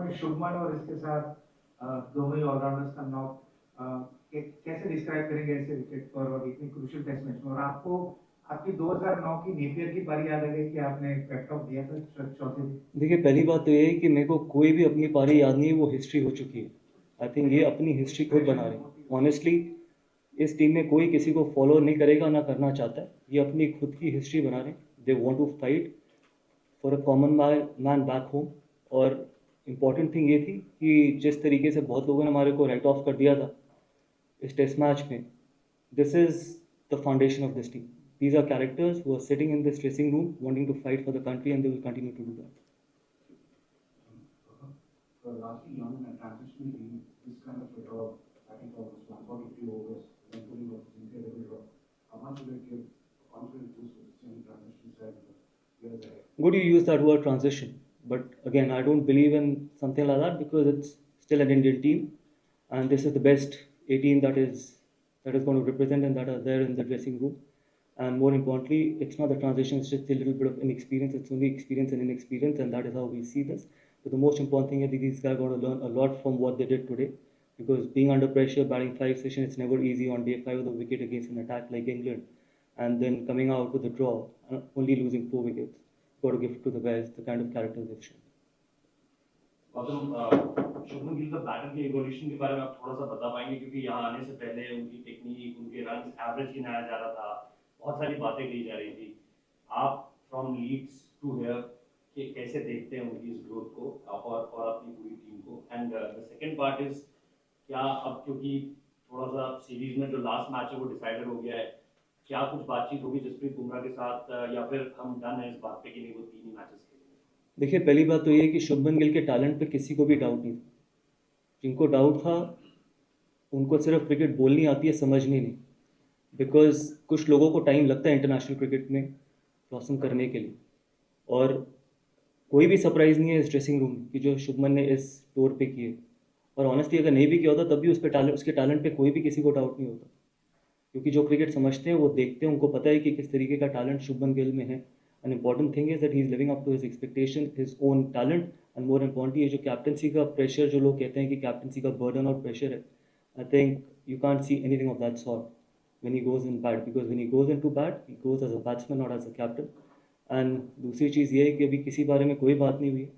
में शुभमन और इसके साथ दोनों ही ऑलराउंडर्स का नॉक कैसे डिस्क्राइब करेंगे ऐसे विकेट पर और इतनी क्रूशियल टेस्ट मैच में? और आपको आपकी 2009 की नेपियर की पारी याद आ गई कि आपने पेट ऑफ दिया था चौथे दिन? देखिए, पहली बात तो ये है कि मेरे को कोई भी अपनी पारी याद नहीं है, वो हिस्ट्री हो चुकी है। आई थिंक ये अपनी हिस्ट्री खुद बना रहे हैं ऑनेस्टली। इस टीम में कोई किसी को फॉलो नहीं करेगा, ना करना चाहता है। ये अपनी खुद की हिस्ट्री बना रहे हैं। They want to fight for a common man back home. और इम्पॉर्टेंट थिंग ये थी कि जिस तरीके से बहुत लोगों ने हमारे को राइट ऑफ कर दिया था इस टेस्ट मैच में, this is the foundation of this team. These are characters who are sitting in this dressing room wanting to fight for the country, and they will continue to do that. Lastly, young and transitioning team, this kind of a draw, I think almost 142 overs, then pulling off this incredible draw. How much will it give confidence boost to this young transition side years ahead? Good you use that word transition, but again, I don't believe in something like that because it's still an Indian team, and this is the best 18 that is going to represent and that are there in the dressing room. And more importantly, it's not the transition, it's just a little bit of inexperience. It's only experience and inexperience, and that is how we see this. But the most important thing is that these guys are going to learn a lot from what they did today, because being under pressure, batting 5 sessions, it's never easy on day 5 with a wicket against an attack like England, and then coming out with a draw and only losing 4 wickets. Got to give to the guys the kind of characters they've shown. Gautam, Shubman Gill का batter के evolution के बारे में आप थोड़ा सा बता पाएंगे, क्योंकि यहाँ आने से पहले उनकी टेक्निक, उनके रन एवरेज गिनाया जा रहा था, बहुत सारी बातें कही जा रही थी। आप फ्रॉम लीड्स टू हियर कि कैसे देखते हैं उनकी इस ग्रोथ को और अपनी पूरी टीम को? And the second part is, क्या अब क्योंकि थोड़ा सा सीरीज में जो लास्ट मैच है वो डिसाइडेड हो गया है, क्या कुछ बातचीत होगी जसप्रीत बुमराह के साथ, या फिर हम डन है इस बात पे कि नहीं वो 3 ही मैचेस खेलेंगे? देखिए, पहली बात तो ये है कि शुभमन गिल के टैलेंट पे किसी को भी डाउट नहीं था। जिनको डाउट था उनको सिर्फ क्रिकेट बोलनी आती है, समझनी नहीं। बिकॉज कुछ लोगों को टाइम लगता है इंटरनेशनल क्रिकेट में ब्लॉसम करने के लिए, और कोई भी सरप्राइज़ नहीं है इस ड्रेसिंग रूम की जो शुभमन ने इस टूर पे किए। और ऑनेस्टली अगर नहीं भी किया होता तब भी उसके टैलेंट पे कोई भी किसी को डाउट नहीं होता, क्योंकि जो क्रिकेट समझते हैं वो देखते हैं, उनको पता है कि किस तरीके का टैलेंट शुभमन गिल में है। An important thing is that he is living up to his expectation, his own talent. And more importantly ये जो कैप्टनसी का प्रेशर, जो लोग कहते हैं कि कैप्टनसी का बर्डन और प्रेशर है, I think you can't see anything of that sort when he goes in bat, because when he goes into bat, he goes as a batsman, not as a captain. And दूसरी चीज़ ये है कि अभी किसी बारे में कोई बात नहीं हुई है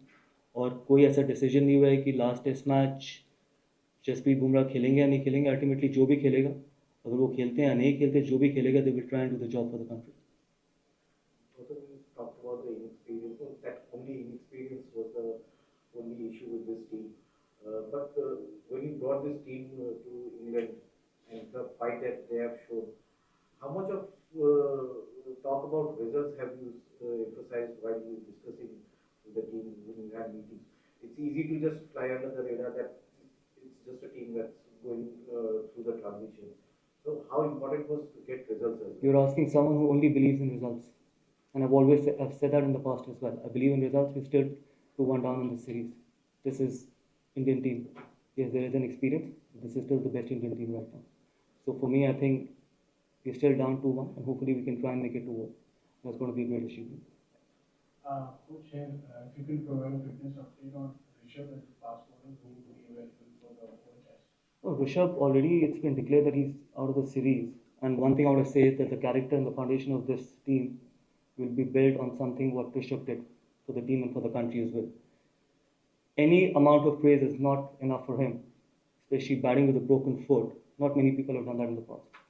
और कोई ऐसा डिसीजन नहीं हुआ है कि last test match Jasprit Bumrah खेलेंगे या नहीं खेलेंगे। अल्टीमेटली जो भी खेलेगा, अगर वो खेलते हैं या नहीं खेलते, जो भी खेलेगा, they will try and do the job for the country. Talked about the inexperience. That only inexperience was the only issue with this team. But when you brought this team to England and the fight that they have shown, how much of talk about results have you emphasized while you discussing with the team when you had meetings? It's easy to just fly under the radar that it's just a team that's going through the transition. So how important was to get results? You're asking someone who only believes in results. And I've said that in the past as well. I believe in results. We're still 2-1 down in the series. This is Indian team. Yes, there is an experience. This is still the best Indian team right now. So for me, I think we're still down 2-1, and hopefully we can try and make it to work. That's going to be a great achievement. Coach, if you can provide a fitness update on Rishabh as a fast bowler, who would be available for the whole test? Oh, Rishabh, already it's been declared that he's out of the series. And one thing I want to say is that the character and the foundation of this team will be built on something what Rishabh did for the team and for the country as well. Any amount of praise is not enough for him, especially batting with a broken foot. Not many people have done that in the past.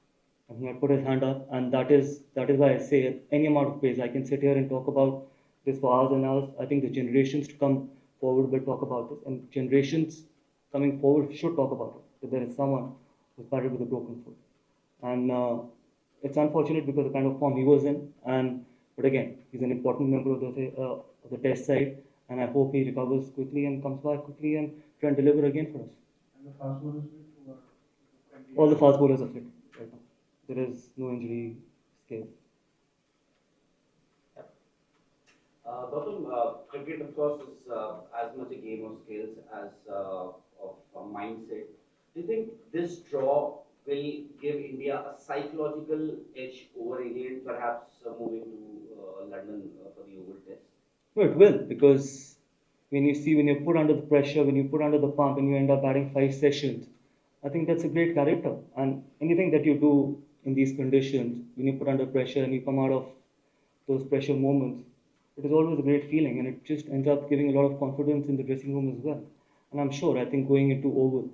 And he had put his hand up, and that is why I say any amount of praise. I can sit here and talk about this for hours and hours. I think the generations to come forward will talk about this, and generations coming forward should talk about it, that there is someone who's batted with a broken foot. And it's unfortunate because of the kind of form he was in, but again, he's an important member of the test side, and I hope he recovers quickly and comes back quickly and try and deliver again for us. And the fast bowlers who are all the fast bowlers are fit right now. There is no injury scale. Gautam, cricket of course is as much a game of skills as of a mindset. Do you think this draw will give India a psychological edge over England, perhaps moving to London for the Oval Test? No, it will, because when you're put under the pressure, when you put under the pump, and you end up batting 5 sessions, I think that's a great character. And anything that you do in these conditions, when you put under pressure and you come out of those pressure moments, it is always a great feeling, and it just ends up giving a lot of confidence in the dressing room as well. And I'm sure, I think going into Oval,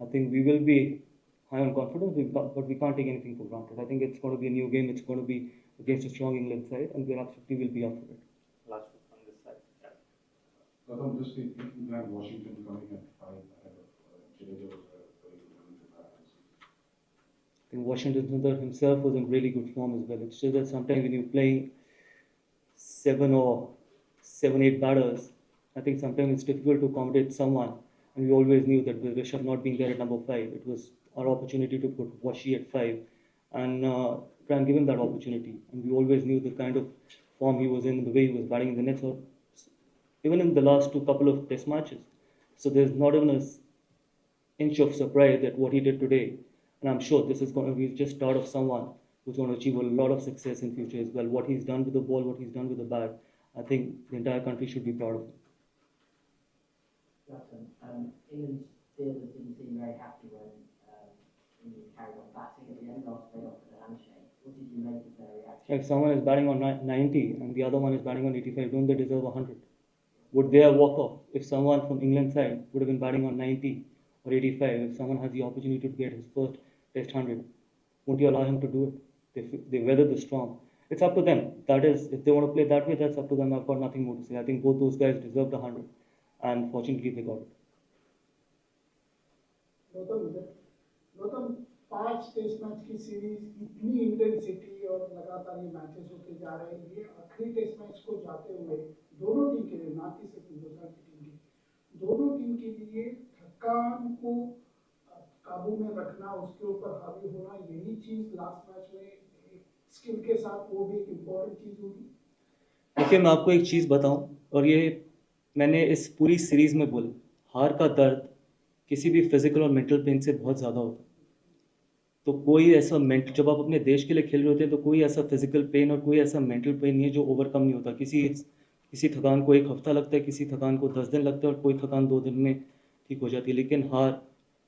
I think we will be high on confidence, but we can't take anything for granted. I think it's going to be a new game. It's going to be against a strong England side, and we absolutely will be up for it. Last one on this side. Yeah. Gautam, just in England, Washington coming at 5 ahead of Jadeja was a very good running to bat. I think Washington Sundar himself was in really good form as well. It's just that sometimes when you play 7, 8 batters, I think sometimes it's difficult to accommodate someone. And we always knew that with Rishabh not being there at number 5, it was our opportunity to put Washi at 5 and try and give him that opportunity. And we always knew the kind of form he was in, the way he was batting in the nets, or even in the last couple of test matches. So there's not even an inch of surprise at what he did today. And I'm sure this is going to be just start of someone who's going to achieve a lot of success in future as well. What he's done with the ball, what he's done with the bat, I think the entire country should be proud of him. England's fielders didn't seem very happy when you carried on batting at the end after they offered a handshake. What did you make of their reaction? If someone is batting on 90 and the other one is batting on 85, don't they deserve 100? Would they have walked off if someone from England side would have been batting on 90 or 85? If someone has the opportunity to get his first Test 100, won't you allow him to do it? They weather the storm. It's up to them. That is, if they want to play that way, that's up to them. I've got nothing more to say. I think both those guys deserved 100, and fortunately they got it. Gautam 5 test match की series इतनी intensity और लगातार ये matches होते जा रहे हैं, ये आखिरी टेस्ट मैच को जाते हुए दोनों टीम के लिए, ना कि सिर्फ हिंदुस्तान की टीम की, दोनों टीम के लिए थकान को काबू में रखना, उसके ऊपर हावी होना, यही चीज लास्ट मैच में स्किल के साथ वो भी एक इम्पोर्टेंट चीज होगी। देखिए, मैं आपको एक चीज़ बताऊं, और ये मैंने इस पूरी सीरीज में बोला, हार का दर्द किसी भी फिजिकल और मेंटल पेन से बहुत ज़्यादा होता है। तो कोई ऐसा जब आप अपने देश के लिए खेल रहे होते हैं तो कोई ऐसा फिजिकल पेन और कोई ऐसा मेंटल पेन नहीं है जो ओवरकम नहीं होता। किसी थकान को 1 हफ्ता लगता है, किसी थकान को 10 दिन लगता है, और कोई थकान 2 दिन में ठीक हो जाती है। लेकिन हार,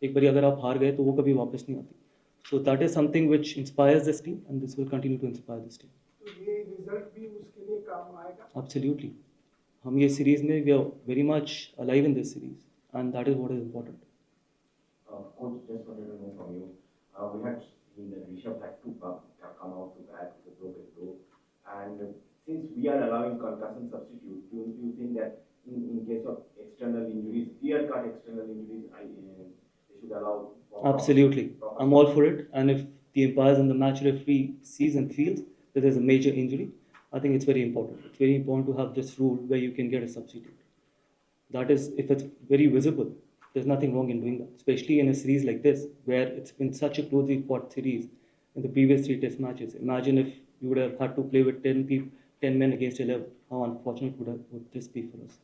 एक बार अगर आप हार गए तो वो कभी वापस नहीं आती। So that is something which inspires this team, and this will continue to inspire this team. तो ये रिजल्ट भी उसके लिए काम आएगा। एब्सोल्युटली, हम ये सीरीज में we are very much alive in this series, and that is what is important. Coach, just wanted to know from you. We had seen that Rishabh had to come out to bat with a broken toe, and since we are allowing concussion substitute, do you think that in case of external injuries, clear-cut external injuries, they should allow? Absolutely, I'm all for it. And if the umpires and the match referee sees and feels that there's a major injury, I think it's very important. It's very important to have this rule where you can get a substitute. That is, if it's very visible, there's nothing wrong in doing that, especially in a series like this, where it's been such a closely fought series in the previous 3 test matches. Imagine if you would have had to play with 10 men against 11. How unfortunate would this be for us?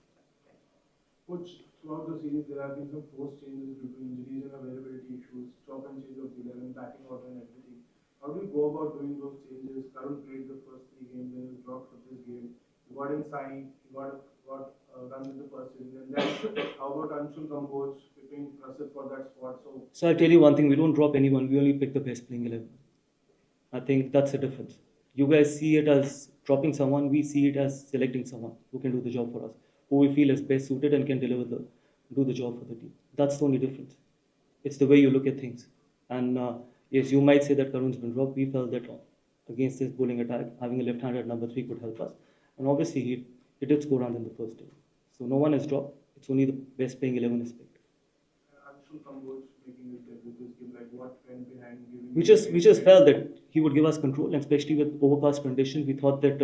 Coach, throughout the series, there have been some forced changes due to injuries and availability issues, chop and change of the 11, batting order and everything. How do you go about doing those changes? Karun played the first 3 games, then he dropped for this game. You got inside, you got runs in the first inning, and then how about Anshul Kamboj keeping Prasid for that spot? So I'll tell you one thing, we don't drop anyone, we only pick the best playing 11. I think that's the difference. You guys see it as dropping someone, we see it as selecting someone who can do the job for us, who we feel is best suited and can do the job for the team. That's the only difference. It's the way you look at things. And yes, you might say that Karun's been dropped. We felt that against this bowling attack, having a left-hander at number 3 could help us. And obviously, he did score runs in the first day. So no one is dropped. It's only the best playing 11 is picked. Anshul Kamboj making his debut this game, like what went behind giving? We just felt that he would give us control, and especially with overcast conditions, we thought that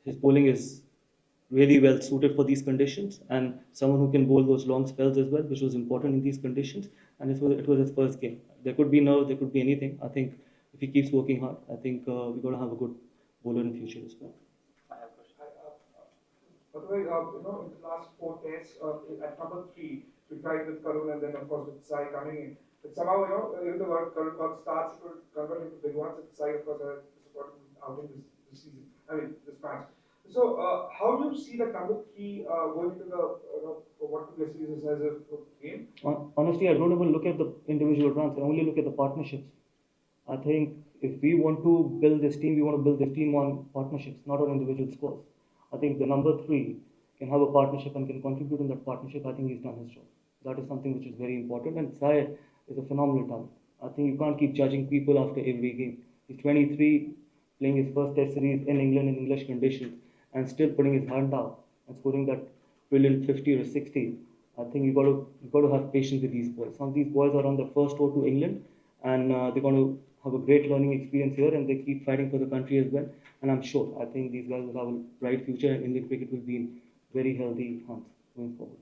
his bowling is really well suited for these conditions, and someone who can bowl those long spells as well, which was important in these conditions. And it was his first game. There could be nerves, there could be anything. I think if he keeps working hard, I think we're going to have a good bowler in future as well. By the way, in the last 4 tests, at number 3, we tried with Karun and then of course with Sai coming in. But somehow, even the word Karun got starts to convert into big ones. Sai, of course, is out in this season. This match. So, how do you see the number three going into the what to series as a game? Honestly, I don't even look at the individual runs. I only look at the partnerships. I think if we want to build this team, we want to build this team on partnerships, not on individual scores. I think the number three can have a partnership and can contribute in that partnership. I think he's done his job. That is something which is very important. And Sai is a phenomenal talent. I think you can't keep judging people after every game. He's 23, playing his first Test series in England in English conditions, and still putting his hand out and scoring that brilliant 50 or 60. I think you got to have patience with these boys. Some of these boys are on their first tour to England, and they're going to have a great learning experience here, and they keep fighting for the country as well. And I'm sure, I think these guys will have a bright future, and Indian cricket will be in very healthy hands going forward.